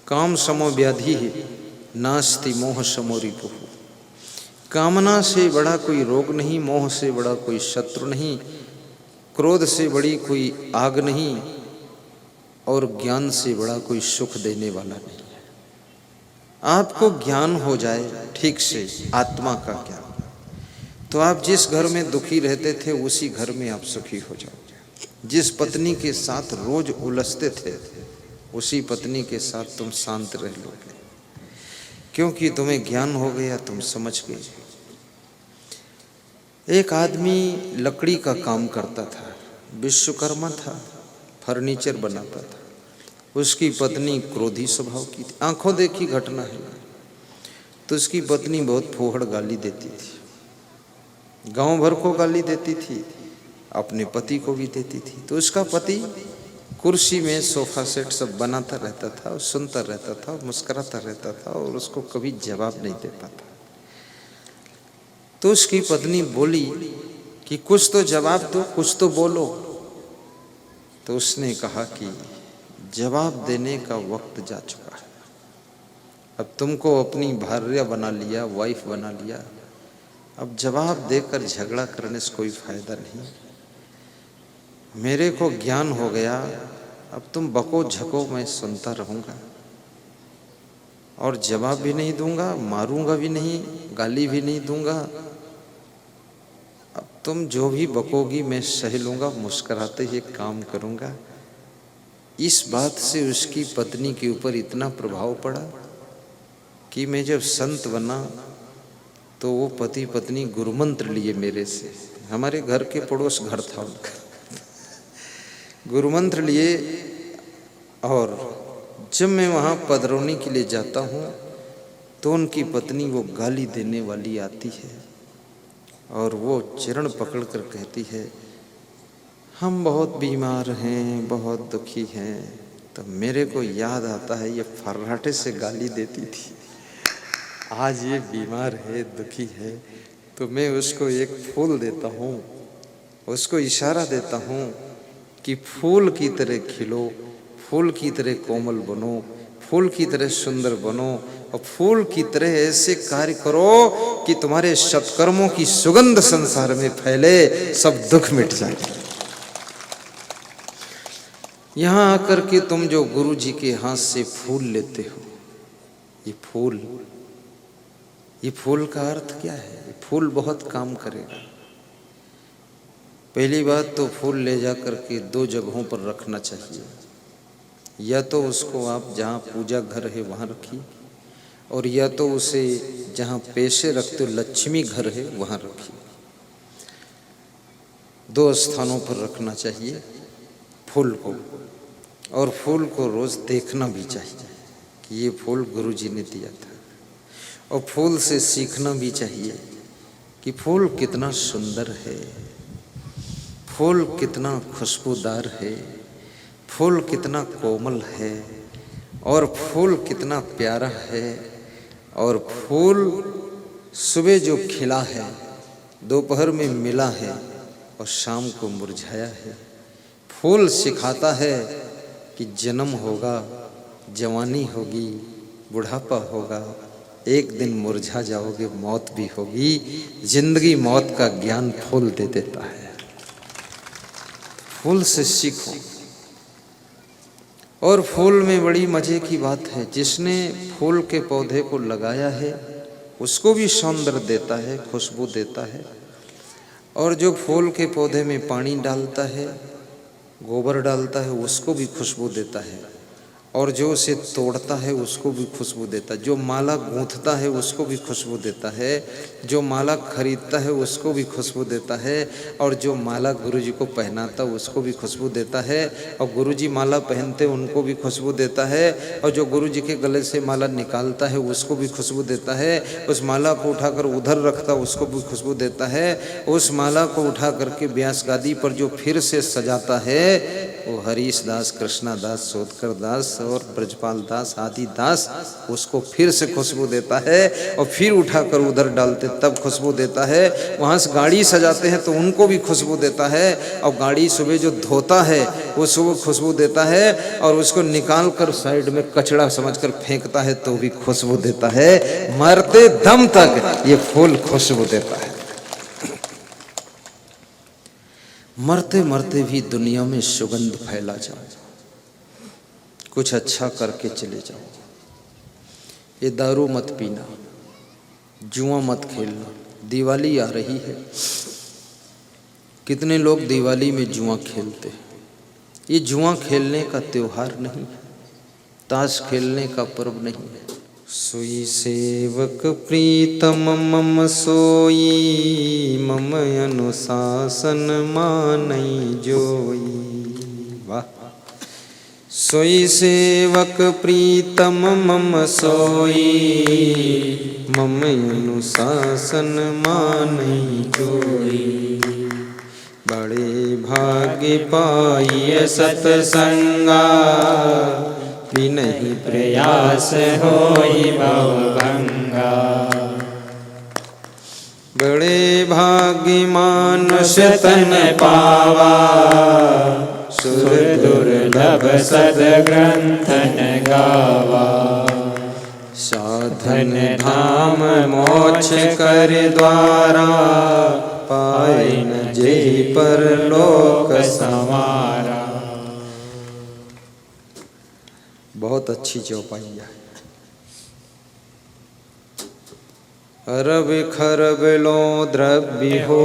काम समो व्याधि नास्ति मोह समो रिपुः। कामना से बड़ा कोई रोग नहीं, मोह से बड़ा कोई शत्रु नहीं, क्रोध से बड़ी कोई आग नहीं, और ज्ञान से बड़ा कोई सुख देने वाला नहीं है। आपको ज्ञान हो जाए ठीक से, आत्मा का ज्ञान, तो आप जिस घर में दुखी रहते थे उसी घर में आप सुखी हो जाओगे। जिस पत्नी के साथ रोज उलझते थे उसी पत्नी के साथ तुम शांत रह लोगे, क्योंकि तुम्हें ज्ञान हो गया, तुम समझ गए। एक आदमी लकड़ी का काम करता था, विश्वकर्मा था, फर्नीचर बनाता था। उसकी पत्नी क्रोधी स्वभाव की थी, आंखों देखी घटना है। तो उसकी पत्नी बहुत फोहड़ गाली देती थी, गांव भर को गाली देती थी, अपने पति को भी देती थी। तो उसका पति कुर्सी में सोफा सेट सब बनाता रहता था, और सुनता रहता था, मुस्कुराता रहता था, और उसको कभी जवाब नहीं दे पाता। तो उसकी पत्नी बोली कि कुछ तो जवाब दो, कुछ तो बोलो। तो उसने कहा कि जवाब देने का वक्त जा चुका है। अब तुमको अपनी भार्या बना लिया, वाइफ बना लिया, अब जवाब देकर झगड़ा करने से कोई फायदा नहीं। मेरे को ज्ञान हो गया, अब तुम बको झको मैं सुनता रहूँगा, और जवाब भी नहीं दूंगा, मारूंगा भी नहीं, गाली भी नहीं दूंगा। अब तुम जो भी बकोगी मैं सह लूँगा, मुस्कुराते ही काम करूँगा। इस बात से उसकी पत्नी के ऊपर इतना प्रभाव पड़ा कि मैं जब संत बना तो वो पति पत्नी गुरुमंत्र लिए मेरे से। हमारे घर के पड़ोस घर था उनका, गुरुमंत्र लिए। और जब मैं वहाँ पधरौनी के लिए जाता हूँ तो उनकी पत्नी वो गाली देने वाली आती है, और वो चरण पकड़ कर कहती है, हम बहुत बीमार हैं, बहुत दुखी हैं। तो मेरे को याद आता है ये फर्राटे से गाली देती थी, आज ये बीमार है, दुखी है, तो मैं उसको एक फूल देता हूँ, उसको इशारा देता हूँ कि फूल की तरह खिलो, फूल की तरह कोमल बनो, फूल की तरह सुंदर बनो, और फूल की तरह ऐसे कार्य करो कि तुम्हारे सत्कर्मों की सुगंध संसार में फैले, सब दुख मिट जाए। यहाँ आकर के तुम जो गुरु जी के हाथ से फूल लेते हो, ये फूल का अर्थ क्या है? ये फूल बहुत काम करेगा। पहली बात तो फूल ले जा करके 2 जगहों पर रखना चाहिए। या तो उसको आप जहाँ पूजा घर है वहाँ रखिए, और या तो उसे जहाँ पैसे रखते हो लक्ष्मी घर है वहाँ रखिए। 2 स्थानों पर रखना चाहिए फूल को, और फूल को रोज देखना भी चाहिए कि ये फूल गुरु जी ने दिया था, और फूल से सीखना भी चाहिए कि फूल कितना सुंदर है, फूल कितना खुशबूदार है, फूल कितना कोमल है, और फूल कितना प्यारा है। और फूल सुबह जो खिला है, दोपहर में मिला है, और शाम को मुरझाया है। फूल सिखाता है कि जन्म होगा, जवानी होगी, बुढ़ापा होगा, एक दिन मुरझा जाओगे, मौत भी होगी। जिंदगी मौत का ज्ञान फूल दे देता है। फूल से सीखो। और फूल में बड़ी मजे की बात है, जिसने फूल के पौधे को लगाया है उसको भी सौंदर्य देता है, खुशबू देता है। और जो फूल के पौधे में पानी डालता है, गोबर डालता है, उसको भी खुशबू देता है। और जो उसे तोड़ता है उसको भी खुशबू देता है। जो माला गूंथता है उसको भी खुशबू देता है। जो माला खरीदता है उसको भी खुशबू देता है। और जो माला गुरुजी को पहनाता है उसको भी खुशबू देता है। और गुरुजी माला पहनते उनको भी खुशबू देता है। और जो गुरुजी के गले से माला निकालता है उसको भी खुशबू देता है। उस माला को उठाकर उधर रखता उसको भी खुशबू देता है। उस माला को उठा करके व्यास गादी पर जो फिर से सजाता है वो हरीश दास, कृष्णा दास, सोदकर दास और ब्रजपाल दास आदि दास उसको फिर से खुशबू देता है और फिर उठाकर उधर डालते तब खुशबू देता है। वहाँ से गाड़ी सजाते हैं तो उनको भी खुशबू देता है, और गाड़ी सुबह जो धोता है वो सुबह खुशबू देता है, और उसको निकाल कर साइड में कचड़ा समझकर फेंकता है तो भी खुशबू देता है। मरते दम तक ये फूल खुशबू देता है। मरते मरते भी दुनिया में सुगंध फैला जाओ, कुछ अच्छा करके चले जाओ। ये दारू मत पीना, जुआ मत खेलना। दिवाली आ रही है, कितने लोग दिवाली में जुआ खेलते हैं। ये जुआ खेलने का त्योहार नहीं है, ताश खेलने का पर्व नहीं है। सोई सेवक प्रीतम मम सोई, मम अनुशासन मानई जोई। वाह। सोई सेवक प्रीतम मम सोई, मम अनुशासन मानई जोई। बड़े भाग्य पाइय सतसंगा, नहीं प्रयास होई भवभंगा। बड़े भाग्य मानुष तन पावा, सुर दुर्लभ सद्ग्रंथन गावा। साधन धाम मोक्ष कर द्वारा, पाए न जेहि पर लोक संवारा। बहुत अच्छी चौपाइया है। अरब खरब लो द्रव्य हो।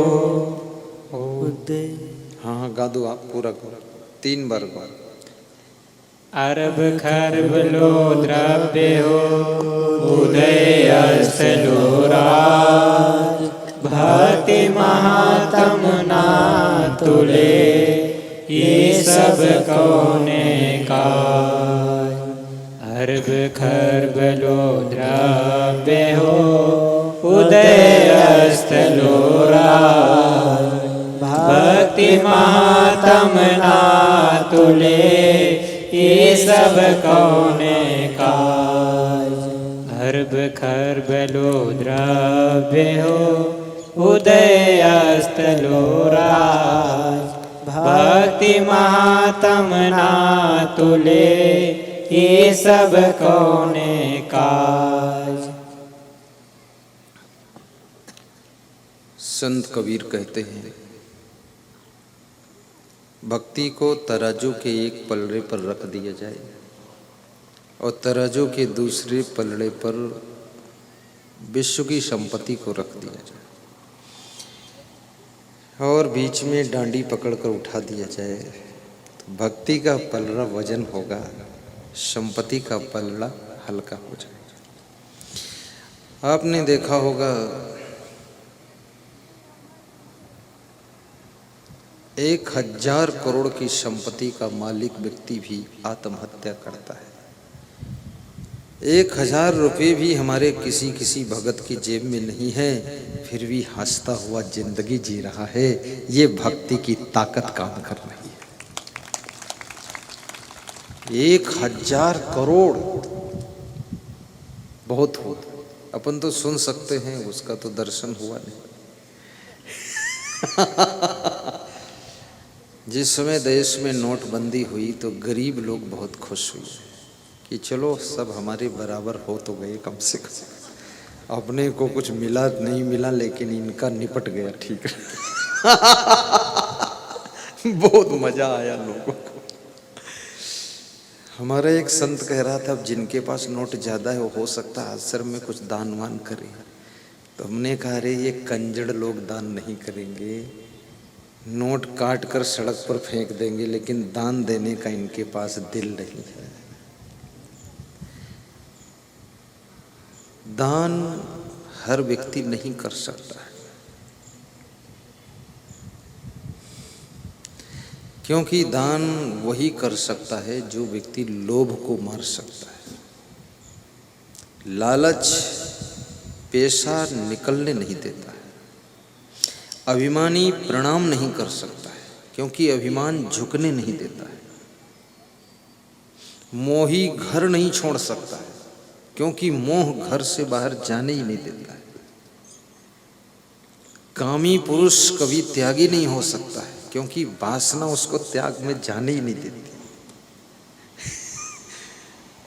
हाँ गा दो आप, पूरा करो, 3 बार गा। अरब खरब लो द्रव्य हो, उदय अस्त लो राज। भक्ति महात्म ना तुले, ये सब कौने काज। अरब खरब लो द्रव्य हो, उदय अस्त लो राज। भक्ति महात्म ना तुले, ये सब कौने काज। अरब खरब लो द्रव्य हो, उदय अस्त लो राज। भक्ति महात्म ना तुले, ये सब कौने काज। संत कबीर कहते हैं, भक्ति को तराजू के एक पलड़े पर रख दिया जाए और तराजू के दूसरे पलड़े पर विश्व की संपत्ति को रख दिया जाए, और बीच में डांडी पकड़कर उठा दिया जाए, तो भक्ति का पलड़ा वजन होगा, संपत्ति का पलड़ा हल्का हो जाएगा। आपने देखा होगा 1000 करोड़ की संपत्ति का मालिक व्यक्ति भी आत्महत्या करता है। 1000 रुपये भी हमारे किसी भगत की जेब में नहीं है, फिर भी हंसता हुआ जिंदगी जी रहा है। ये भक्ति की ताकत काम कर रही है। 1000 करोड़ बहुत हो, अपन तो सुन सकते हैं, उसका तो दर्शन हुआ नहीं। जिस समय देश में नोटबंदी हुई तो गरीब लोग बहुत खुश हुए कि चलो सब हमारे बराबर हो तो गए, कम से कम अपने को कुछ मिला नहीं मिला लेकिन इनका निपट गया, ठीक है। बहुत मजा आया लोगों को। हमारा एक संत कह रहा था, अब जिनके पास नोट ज़्यादा है वो हो सकता है आश्रम में कुछ दान वान करें। तो हमने कहा, अरे ये कंजड़ लोग दान नहीं करेंगे, नोट काट कर सड़क पर फेंक देंगे, लेकिन दान देने का इनके पास दिल नहीं है। दान हर व्यक्ति नहीं कर सकता है, क्योंकि दान वही कर सकता है जो व्यक्ति लोभ को मार सकता है। लालच पैसा निकलने नहीं देता है। अभिमानी प्रणाम नहीं कर सकता है, क्योंकि अभिमान झुकने नहीं देता है। मोही घर नहीं छोड़ सकता है, क्योंकि मोह घर से बाहर जाने ही नहीं देता है। कामी पुरुष कभी त्यागी नहीं हो सकता है, क्योंकि वासना उसको त्याग में जाने ही नहीं देती।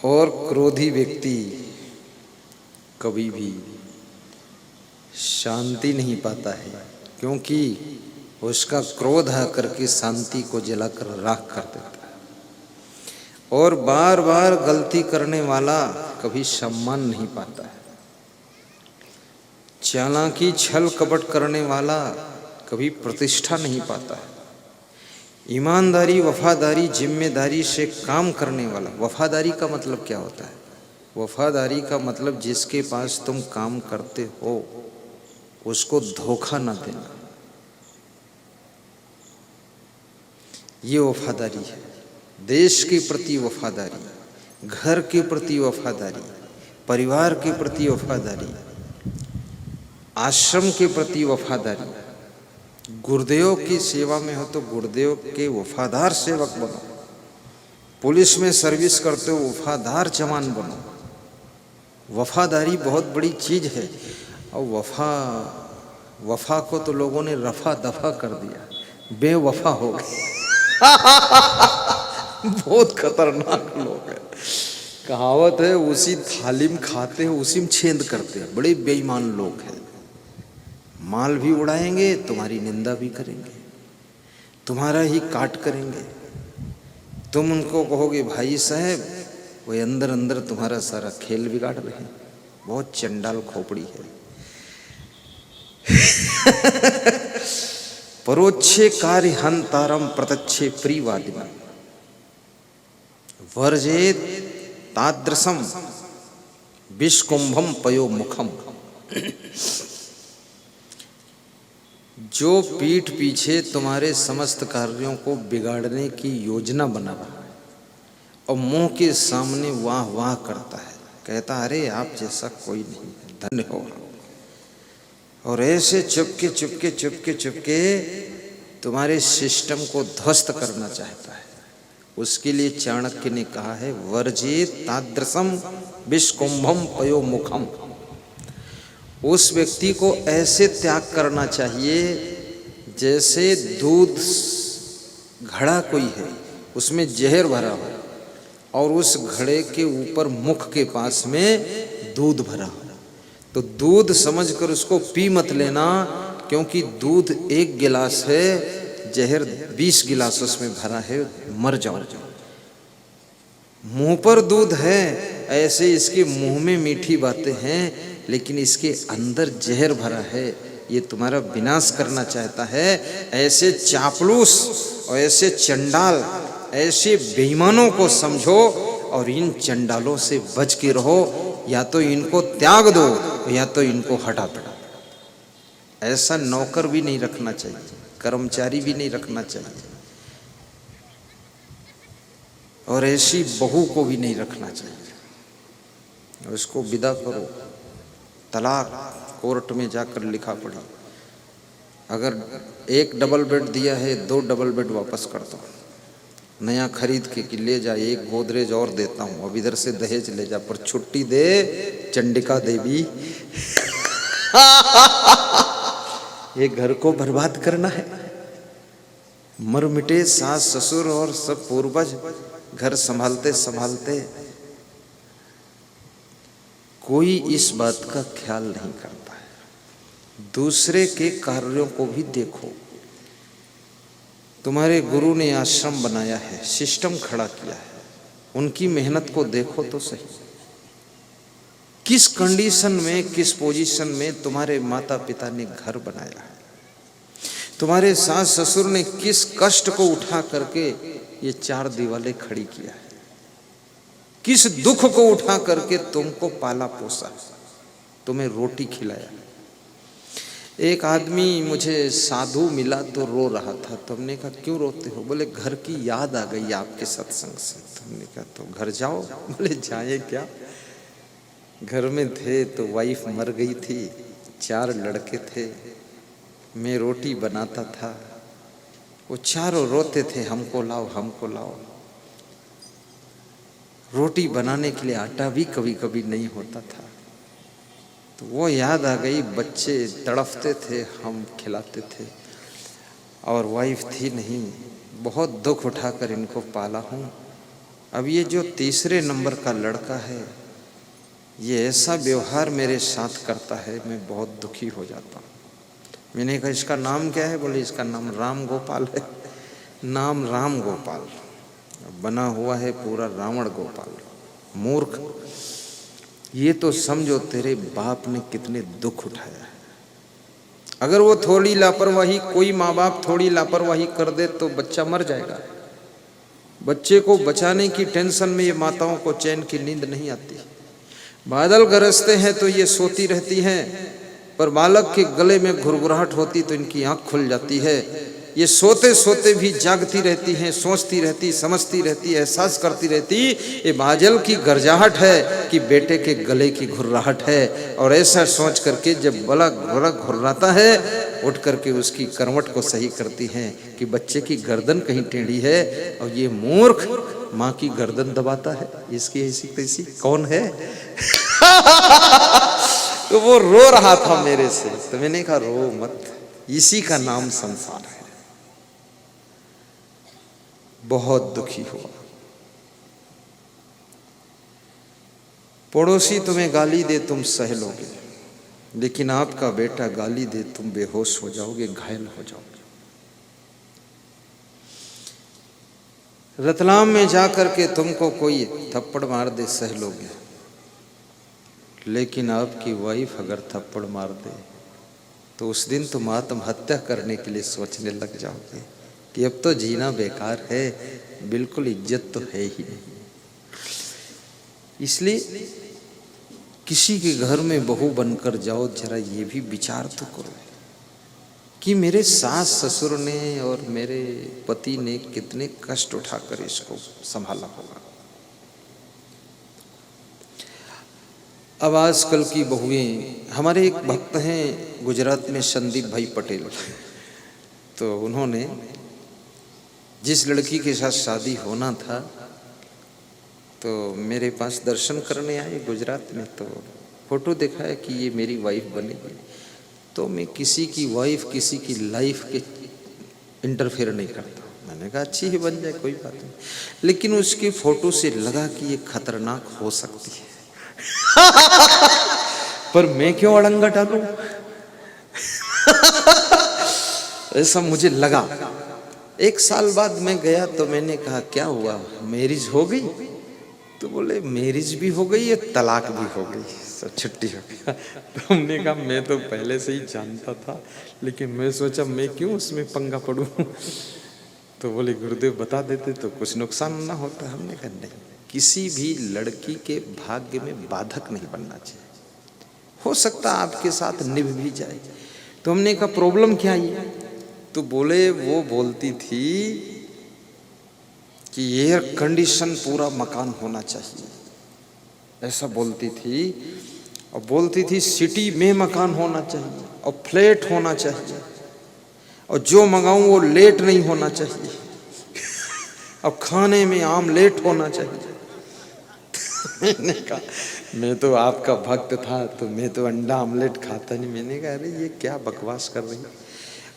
और क्रोधी व्यक्ति कभी भी शांति नहीं पाता है, क्योंकि उसका क्रोध आकर के शांति को जलाकर राख कर देता है। और बार बार गलती करने वाला कभी सम्मान नहीं पाता है। चालाकी छल कपट करने वाला कभी प्रतिष्ठा नहीं पाता है। ईमानदारी, वफादारी, जिम्मेदारी से काम करने वाला, वफादारी का मतलब क्या होता है? वफादारी का मतलब जिसके पास तुम काम करते हो उसको धोखा ना देना, ये वफादारी है। देश के प्रति वफादारी, घर के प्रति वफादारी, परिवार के प्रति वफादारी, आश्रम के प्रति वफादारी। गुरुदेव की सेवा में हो तो गुरुदेव के वफादार सेवक बनो। पुलिस में सर्विस करते हो, वफादार जवान बनो। वफादारी बहुत बड़ी चीज है। और वफा को तो लोगों ने रफा दफा कर दिया, बेवफा हो गए। बहुत खतरनाक लोग हैं। कहावत है, उसी थाली में खाते हैं उसी में छेद करते हैं। बड़े बेईमान लोग हैं। माल भी उड़ाएंगे, तुम्हारी निंदा भी करेंगे, तुम्हारा ही काट करेंगे। तुम उनको कहोगे भाई साहब, वो अंदर अंदर तुम्हारा सारा खेल बिगाड़ रहे हैं। बहुत चंडाल खोपड़ी है। परोक्षे कार्य हंतारम प्रत्यक्षे प्रियवादिना वर्जेत तादृशम विषकुंभम पयो मुखम। जो पीठ पीछे तुम्हारे समस्त कार्यों को बिगाड़ने की योजना बना रहा है और मुंह के सामने वाह वाह करता है, कहता अरे आप जैसा कोई नहीं, धन्य हो। और ऐसे चुपके चुपके चुपके चुपके तुम्हारे सिस्टम को ध्वस्त करना चाहता है। उसके लिए चाणक्य ने कहा है, वर्जित तादृशम विषकुंभम पयो मुखम। उस व्यक्ति को ऐसे त्याग करना चाहिए जैसे दूध घड़ा कोई है, उसमें जहर भरा हो और उस घड़े के ऊपर मुख के पास में दूध भरा हो। तो दूध समझकर उसको पी मत लेना, क्योंकि दूध 1 गिलास है, जहर 20 गिलास उसमें भरा है, मर जाओ। मुंह पर दूध है, ऐसे इसके मुंह में मीठी बातें हैं, लेकिन इसके अंदर जहर भरा है। ये तुम्हारा विनाश करना चाहता है। ऐसे चापलूस और ऐसे चंडाल, ऐसे बेईमानों को समझो और इन चंडालों से बच के रहो। या तो इनको त्याग दो या तो इनको हटा दो। ऐसा नौकर भी नहीं रखना चाहिए, कर्मचारी भी नहीं रखना चाहिए, और ऐसी बहू को भी नहीं रखना चाहिए। उसको विदा करो। तलाक कोर्ट में जाकर लिखा पड़ा, अगर 1 डबल बेड दिया है 2 डबल बेड वापस कर दो, नया खरीद के कि ले जा, 1 गोदरेज और देता हूँ, अब इधर से दहेज ले जा, पर छुट्टी दे चंडिका देवी। ये घर को बर्बाद करना है। मर मिटे सास ससुर और सब पूर्वज, घर संभालते संभालते कोई इस बात का ख्याल नहीं करता है। दूसरे के कार्यों को भी देखो। तुम्हारे गुरु ने आश्रम बनाया है, सिस्टम खड़ा किया है, उनकी मेहनत को देखो तो सही। किस कंडीशन में, किस पोजीशन में तुम्हारे माता पिता ने घर बनाया है। तुम्हारे सास ससुर ने किस कष्ट को उठा करके ये 4 दीवारें खड़ी किया है। किस दुख को उठा करके तुमको पाला पोसा, तुम्हें रोटी खिलाया। एक आदमी मुझे साधु मिला तो रो रहा था, तो हमने कहा क्यों रोते हो? बोले घर की याद आ गई आपके सत्संग से। तो हमने कहा तो घर जाओ। बोले जाए क्या, घर में थे तो वाइफ मर गई थी, 4 लड़के थे, मैं रोटी बनाता था, वो चारों रोते थे हमको लाओ हमको लाओ। रोटी बनाने के लिए आटा भी कभी कभी नहीं होता था। तो वो याद आ गई, बच्चे तड़फते थे, हम खिलाते थे और वाइफ थी नहीं, बहुत दुख उठाकर इनको पाला हूँ। अब ये जो तीसरे नंबर का लड़का है, ये ऐसा व्यवहार मेरे साथ करता है, मैं बहुत दुखी हो जाता हूँ। मैंने कहा इसका नाम क्या है? बोले इसका नाम राम गोपाल है। नाम राम गोपाल बना हुआ है पूरा रावण गोपाल। मूर्ख, ये तो समझो तेरे बाप ने कितने दुख उठाया है। अगर वो थोड़ी लापरवाही, कोई माँ बाप थोड़ी लापरवाही कर दे तो बच्चा मर जाएगा। बच्चे को बचाने की टेंशन में ये माताओं को चैन की नींद नहीं आती। बादल गरजते हैं तो ये सोती रहती हैं, पर बालक के गले में घुरघुराहट होती तो इनकी आंख खुल जाती है। ये सोते सोते भी जागती रहती हैं, सोचती रहती, समझती रहती, एहसास करती रहती। ये बादल की गरजाहट है कि बेटे के गले की घुर्राहट है। और ऐसा सोच करके जब बड़ा घोड़ा घुर्राता है, उठ करके उसकी करवट को सही करती हैं कि बच्चे की गर्दन कहीं टेढ़ी है। और ये मूर्ख माँ की गर्दन दबाता है, इसकी ऐसी तैसी कौन है? तो वो रो रहा था मेरे से, तो मैंने कहा रो मत, इसी का नाम संसार है। बहुत दुखी हुआ। पड़ोसी तुम्हें गाली दे तुम सह लोगे, लेकिन आपका बेटा गाली दे तुम बेहोश हो जाओगे, घायल हो जाओगे। रतलाम में जाकर के तुमको कोई थप्पड़ मार दे सह लोगे, लेकिन आपकी वाइफ अगर थप्पड़ मार दे तो उस दिन तुम आत्महत्या करने के लिए सोचने लग जाओगे कि अब तो जीना बेकार है, बिल्कुल इज्जत तो है ही नहीं। इसलिए किसी के घर में बहू बनकर जाओ, जरा ये भी विचार तो करो कि मेरे सास ससुर ने और मेरे पति ने कितने कष्ट उठाकर इसको संभाला होगा। अब आजकल की बहुएं, हमारे एक भक्त हैं गुजरात में, संदीप भाई पटेल, तो उन्होंने जिस लड़की के साथ शादी होना था तो मेरे पास दर्शन करने आए गुजरात में। तो फोटो देखा है कि ये मेरी वाइफ बनेगी। तो मैं किसी की वाइफ, किसी की लाइफ के इंटरफेयर नहीं करता। मैंने कहा अच्छी ही बन जाए, कोई बात नहीं, लेकिन उसकी फोटो से लगा कि ये खतरनाक हो सकती है। पर मैं क्यों अड़ंगा डालूं? ऐसा मुझे लगा। एक साल बाद मैं गया तो मैंने कहा क्या हुआ, मैरिज हो गई? तो बोले मैरिज भी हो गई है, तलाक भी हो गई, सब छुट्टी हो गया। तो हमने कहा मैं तो पहले से ही जानता था, लेकिन मैं सोचा मैं क्यों उसमें पंगा पड़ूं। तो बोले गुरुदेव बता देते तो कुछ नुकसान ना होता। हमने कहा नहीं, किसी भी लड़की के भाग्य में बाधक नहीं बनना चाहिए, हो सकता आपके साथ निभ भी जाए। तो हमने कहा प्रॉब्लम क्या है? तो बोले वो बोलती थी कि एयर कंडीशन पूरा मकान होना चाहिए, ऐसा बोलती थी। और बोलती थी सिटी में मकान होना चाहिए और फ्लैट होना चाहिए, और जो मंगाऊं वो लेट नहीं होना चाहिए, और खाने में आमलेट होना चाहिए। मैंने कहा मैं तो आपका भक्त था तो मैं तो अंडा आमलेट खाता नहीं। मैंने कहा अरे ये क्या बकवास कर रही है।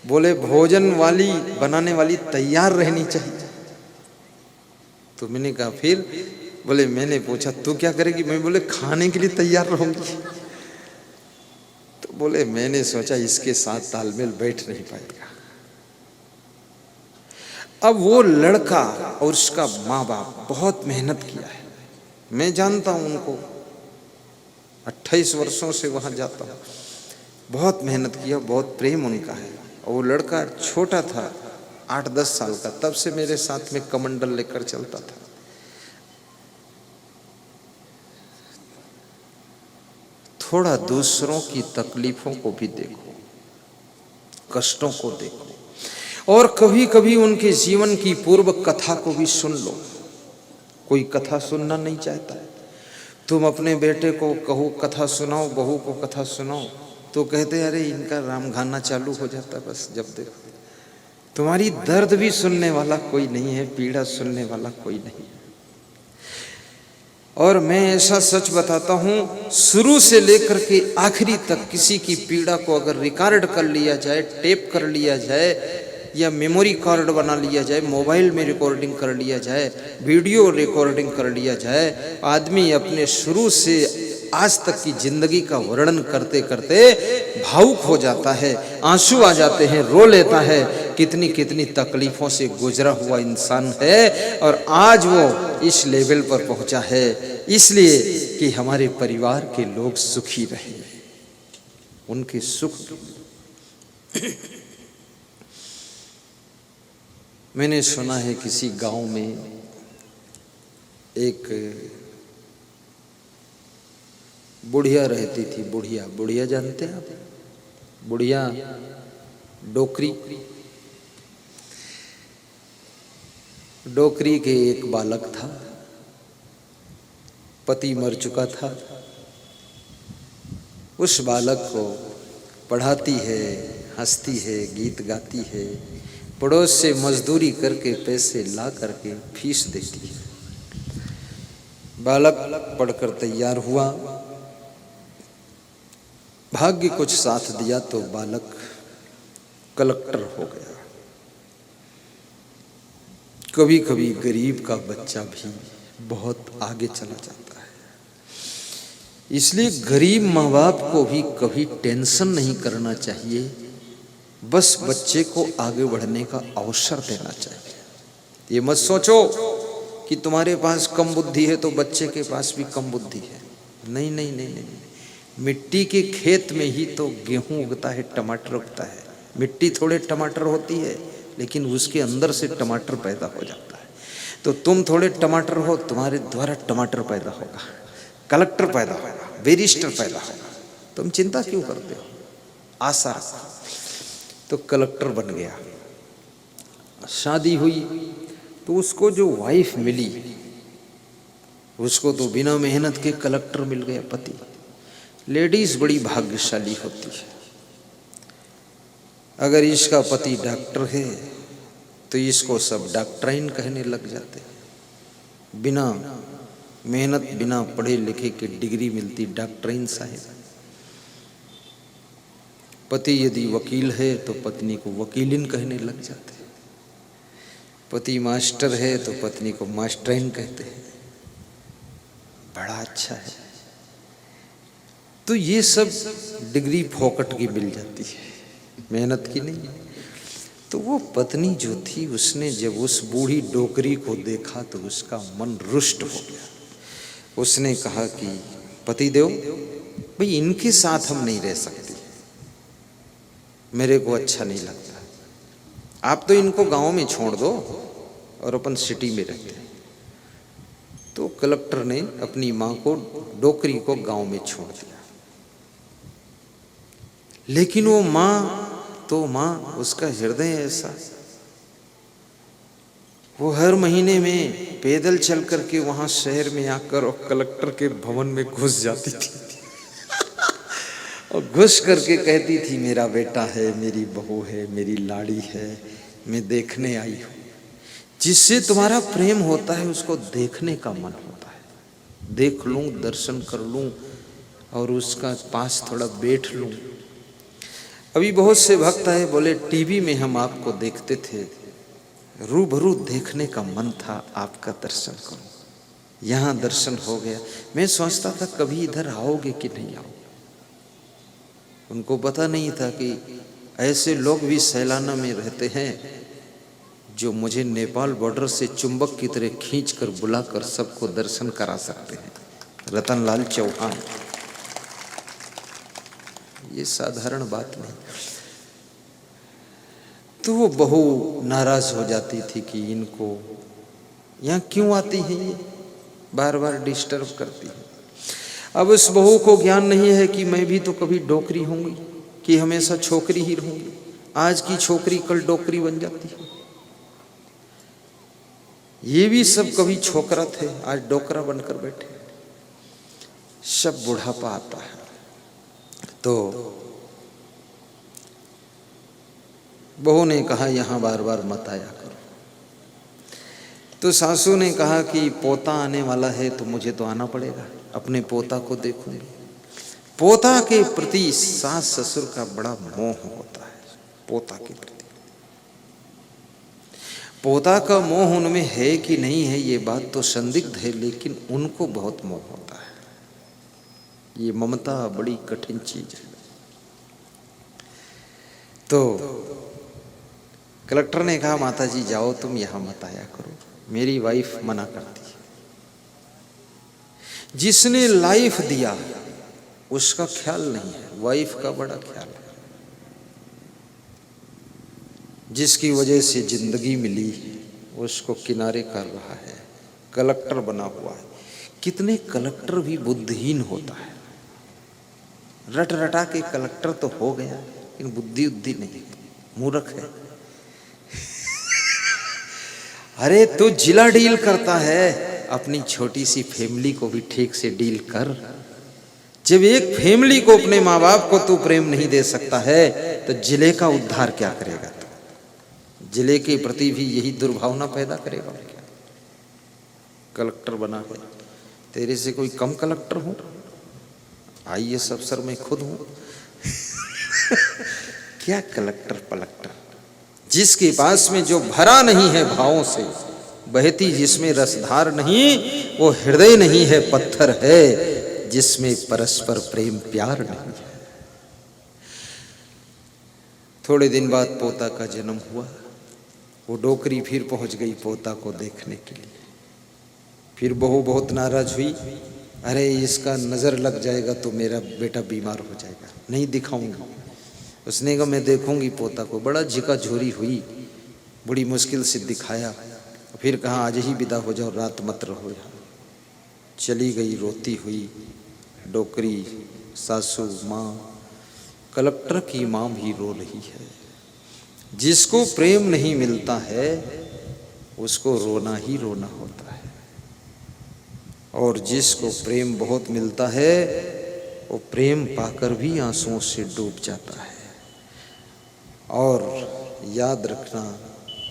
बोले भोजन वाली बनाने वाली तैयार रहनी चाहिए। तो मैंने कहा फिर? बोले मैंने पूछा तू क्या करेगी? मैं बोले खाने के लिए तैयार रहूंगी। तो बोले मैंने सोचा इसके साथ तालमेल बैठ नहीं पाएगा। अब वो लड़का और उसका माँ बाप बहुत मेहनत किया है, मैं जानता हूं उनको, 28 वर्षों से वहां जाता हूं। बहुत मेहनत किया, बहुत प्रेम उनका है। और वो लड़का छोटा था, 8-10 साल का, तब से मेरे साथ में कमंडल लेकर चलता था। थोड़ा दूसरों की तकलीफों को भी देखो, कष्टों को देखो, और कभी कभी उनके जीवन की पूर्व कथा को भी सुन लो। कोई कथा सुनना नहीं चाहता, तुम अपने बेटे को कहो कथा सुनाओ, बहू को कथा सुनाओ, तो कहते अरे इनका राम गाना चालू हो जाता है बस जब देखो। तुम्हारी दर्द भी सुनने वाला कोई नहीं है, पीड़ा सुनने वाला कोई नहीं है। और मैं ऐसा सच बताता हूँ, शुरू से लेकर के आखिरी तक किसी की पीड़ा को अगर रिकॉर्ड कर लिया जाए, टेप कर लिया जाए, या मेमोरी कार्ड बना लिया जाए, मोबाइल में रिकॉर्डिंग कर लिया जाए, वीडियो रिकॉर्डिंग कर लिया जाए, आदमी अपने शुरू से आज तक की जिंदगी का वर्णन करते करते भावुक हो जाता है, आंसू आ जाते हैं, रो लेता है। कितनी कितनी तकलीफों से गुजरा हुआ इंसान है और आज वो इस लेवल पर पहुंचा है, इसलिए कि हमारे परिवार के लोग सुखी रहे, उनके सुख। मैंने सुना है किसी गांव में एक बुढ़िया रहती थी। बुढ़िया, बुढ़िया जानते हैं आप? बुढ़िया डोकरी। डोकरी के एक बालक था, पति मर चुका था। उस बालक को पढ़ाती है, हंसती है, गीत गाती है, पड़ोस से मजदूरी करके पैसे ला करके फीस देती है। बालक पढ़कर तैयार हुआ, भाग्य कुछ साथ दिया तो बालक कलेक्टर हो गया। कभी कभी गरीब का बच्चा भी बहुत आगे चला जाता है, इसलिए गरीब माँ बाप को भी कभी टेंशन नहीं करना चाहिए, बस बच्चे को आगे बढ़ने का अवसर देना चाहिए। ये मत सोचो कि तुम्हारे पास कम बुद्धि है तो बच्चे के पास भी कम बुद्धि है। नहीं नहीं नहीं नहीं, मिट्टी के खेत में ही तो गेहूं उगता है, टमाटर उगता है। मिट्टी थोड़े टमाटर होती है, लेकिन उसके अंदर से टमाटर पैदा हो जाता है। तो तुम थोड़े टमाटर हो, तुम्हारे द्वारा टमाटर पैदा होगा, कलेक्टर पैदा होगा, बैरिस्टर पैदा होगा। तुम चिंता क्यों करते हो? आशा रखो। तो कलेक्टर बन गया, शादी हुई तो उसको जो वाइफ मिली, उसको तो बिना मेहनत के कलेक्टर मिल गया पति। लेडीज बड़ी भाग्यशाली होती है। अगर इसका पति डॉक्टर है तो इसको सब डॉक्टराइन कहने लग जाते हैं। बिना मेहनत, बिना पढ़े लिखे के डिग्री मिलती डॉक्टराइन साहिब। पति यदि वकील है तो पत्नी को वकीलिन कहने लग जाते हैं। पति मास्टर है तो पत्नी को मास्टराइन कहते हैं। बड़ा अच्छा है। तो ये सब डिग्री फोकट की मिल जाती है, मेहनत की नहीं। तो वो पत्नी जो थी, उसने जब उस बूढ़ी डोकरी को देखा तो उसका मन रुष्ट हो गया। उसने कहा कि पतिदेव, भाई इनके साथ हम नहीं रह सकते, मेरे को अच्छा नहीं लगता। आप तो इनको गांव में छोड़ दो और अपन सिटी में रहते हैं। तो कलेक्टर ने अपनी माँ को, डोकरी को गांव में छोड़ दिया। लेकिन वो माँ तो माँ, उसका हृदय ऐसा, वो हर महीने में पैदल चल करके वहां शहर में आकर और कलेक्टर के भवन में घुस जाती थी और घुस करके कहती थी, मेरा बेटा है, मेरी बहू है, मेरी लाड़ी है, मैं देखने आई हूँ। जिससे तुम्हारा प्रेम होता है उसको देखने का मन होता है। देख लूं, दर्शन कर लूं और उसका पास थोड़ा बैठ लूं। अभी बहुत से भक्त आए, बोले टीवी में हम आपको देखते थे, रूबरू देखने का मन था, आपका दर्शन करूं। यहाँ दर्शन हो गया। मैं सोचता था कभी इधर आओगे कि नहीं आओगे। उनको पता नहीं था कि ऐसे लोग भी सैलाना में रहते हैं जो मुझे नेपाल बॉर्डर से चुंबक की तरह खींचकर बुलाकर सबको दर्शन करा सकते हैं। रतनलाल चौहान, ये साधारण बात नहीं। तो वो बहू नाराज हो जाती थी कि इनको यहाँ क्यों आती है, ये बार बार डिस्टर्ब करती है। अब उस बहू को ज्ञान नहीं है कि मैं भी तो कभी डोकरी होंगी, कि हमेशा छोकरी ही रहूंगी। आज की छोकरी कल डोकरी बन जाती है। ये भी सब कभी छोकरा थे, आज डोकरा बनकर बैठे। सब बुढ़ापा आता है तो बहू ने कहा, यहां बार बार मत आया करो। तो सासू ने कहा कि पोता आने वाला है तो मुझे तो आना पड़ेगा, अपने पोता को देखूंगी। पोता के प्रति सास ससुर का बड़ा मोह होता है। पोता के प्रति पोता का मोह उनमें है कि नहीं है ये बात तो संदिग्ध है, लेकिन उनको बहुत मोह होता है। ये ममता बड़ी कठिन चीज है। तो कलेक्टर ने कहा माता जी जाओ तुम यहां मत आया करो, मेरी वाइफ मना करती है। जिसने लाइफ दिया उसका ख्याल नहीं है, वाइफ का बड़ा ख्याल है। जिसकी वजह से जिंदगी मिली उसको किनारे कर रहा है, कलेक्टर बना हुआ है। कितने कलेक्टर भी बुद्धिहीन होता है, रट रटा के कलेक्टर तो हो गया लेकिन बुद्धि उद्धि नहीं, मूर्ख है। अरे तू जिला डील करता है, अपनी छोटी सी फैमिली को भी ठीक से डील कर। जब एक फैमिली को, अपने माँ बाप को तू प्रेम नहीं दे सकता है तो जिले का उद्धार क्या करेगा? जिले के प्रति भी यही दुर्भावना पैदा करेगा क्या? कलेक्टर बना है, तेरे से कोई कम कलेक्टर हूं? IAS अफसर मैं खुद हूं। क्या कलेक्टर पलक्टर? जिसके पास में जो भरा नहीं है भावों से, बहती जिसमें रसधार नहीं, वो हृदय नहीं है पत्थर है, जिसमें परस्पर प्रेम प्यार नहीं है। थोड़े दिन बाद पोता का जन्म हुआ। वो डोकरी फिर पहुंच गई पोता को देखने के लिए। फिर बहू बहुत नाराज हुई, अरे इसका नजर लग जाएगा तो मेरा बेटा बीमार हो जाएगा, नहीं दिखाऊंगा। उसने कहा मैं देखूंगी पोता को। बड़ा झिका झोरी हुई, बड़ी मुश्किल से दिखाया। फिर कहा आज ही विदा हो जाओ, रात मत रहो यहाँ। चली गई रोती हुई डोकरी। सासू माँ, कलेक्टर की माँ भी रो रही है। जिसको प्रेम नहीं मिलता है उसको रोना ही रोना होता है, और जिसको प्रेम बहुत मिलता है वो प्रेम पाकर भी आंसुओं से डूब जाता है। और याद रखना,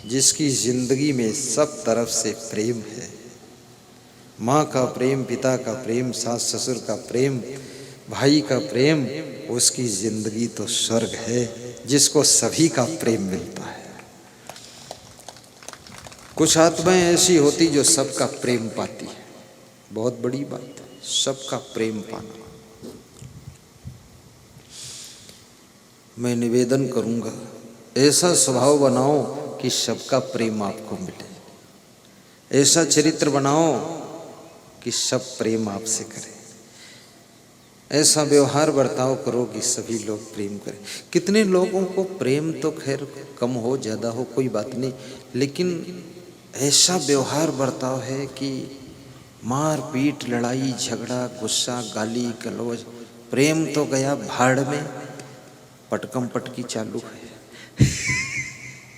जिसकी जिंदगी में सब तरफ से प्रेम है, माँ का प्रेम, पिता का प्रेम, सास ससुर का प्रेम, भाई का प्रेम, उसकी जिंदगी तो स्वर्ग है, जिसको सभी का प्रेम मिलता है। कुछ आत्माएं ऐसी होती जो सबका प्रेम पाती है, बहुत बड़ी बात है सबका प्रेम पाना। मैं निवेदन करूंगा, ऐसा स्वभाव बनाओ कि सबका प्रेम आपको मिले। ऐसा चरित्र बनाओ कि सब प्रेम आपसे करें। ऐसा व्यवहार बर्ताव करो कि सभी लोग प्रेम करें। कितने लोगों को प्रेम तो खैर कम हो ज़्यादा हो कोई बात नहीं, लेकिन ऐसा व्यवहार बर्ताव है कि मार पीट, लड़ाई झगड़ा, गुस्सा, गाली गलौज, प्रेम तो गया भाड़ में, पटकम पटकी चालू है।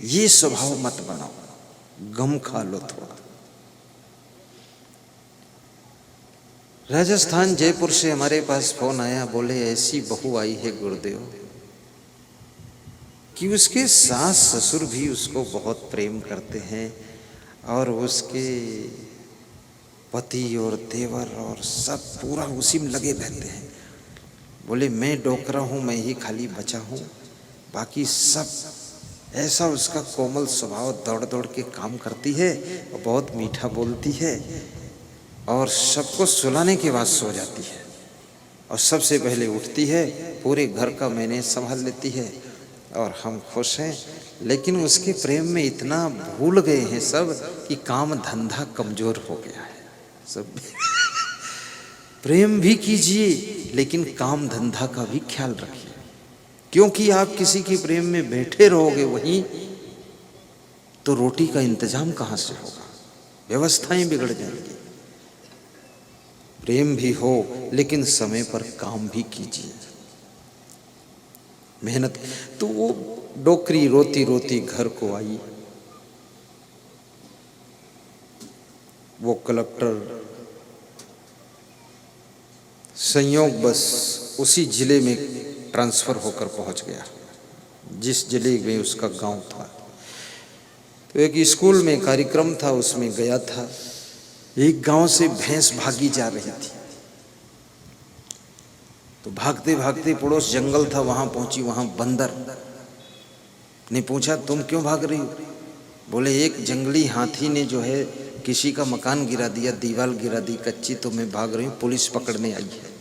ये स्वभाव मत बनाओ, गम खा लो थोड़ा। राजस्थान जयपुर से हमारे पास फोन आया, बोले ऐसी बहू आई है गुरुदेव कि उसके सास ससुर भी उसको बहुत प्रेम करते हैं और उसके पति और देवर और सब पूरा उसी में लगे रहते हैं। बोले मैं डोकरा हूँ, मैं ही खाली बचा हूँ, बाकी सब ऐसा उसका कोमल स्वभाव, दौड़ दौड़ के काम करती है और बहुत मीठा बोलती है और सबको सुलाने के बाद सो जाती है और सबसे पहले उठती है, पूरे घर का मैनेज संभाल लेती है और हम खुश हैं। लेकिन उसके प्रेम में इतना भूल गए हैं सब कि काम धंधा कमजोर हो गया है सब। प्रेम भी कीजिए लेकिन काम धंधा का भी ख्याल रखिए, क्योंकि आप किसी के प्रेम में बैठे रहोगे वहीं तो रोटी का इंतजाम कहाँ से होगा, व्यवस्थाएं बिगड़ जाएंगी। प्रेम भी हो लेकिन समय पर काम भी कीजिए, मेहनत। तो वो डोकरी रोती रोती घर को आई। वो कलेक्टर संयोग बस उसी जिले में ट्रांसफर होकर पहुंच गया जिस जिले में उसका गांव था। तो एक स्कूल में कार्यक्रम था, उसमें गया था। एक गांव से भैंस भागी जा रही थी, तो भागते भागते पड़ोस जंगल था, वहां पहुंची। वहां बंदर ने पूछा, तुम क्यों भाग रही हो? बोले, एक जंगली हाथी ने जो है किसी का मकान गिरा दिया, दीवार गिरा दी कच्ची, तो मैं भाग रही हूँ, पुलिस पकड़ने आई है।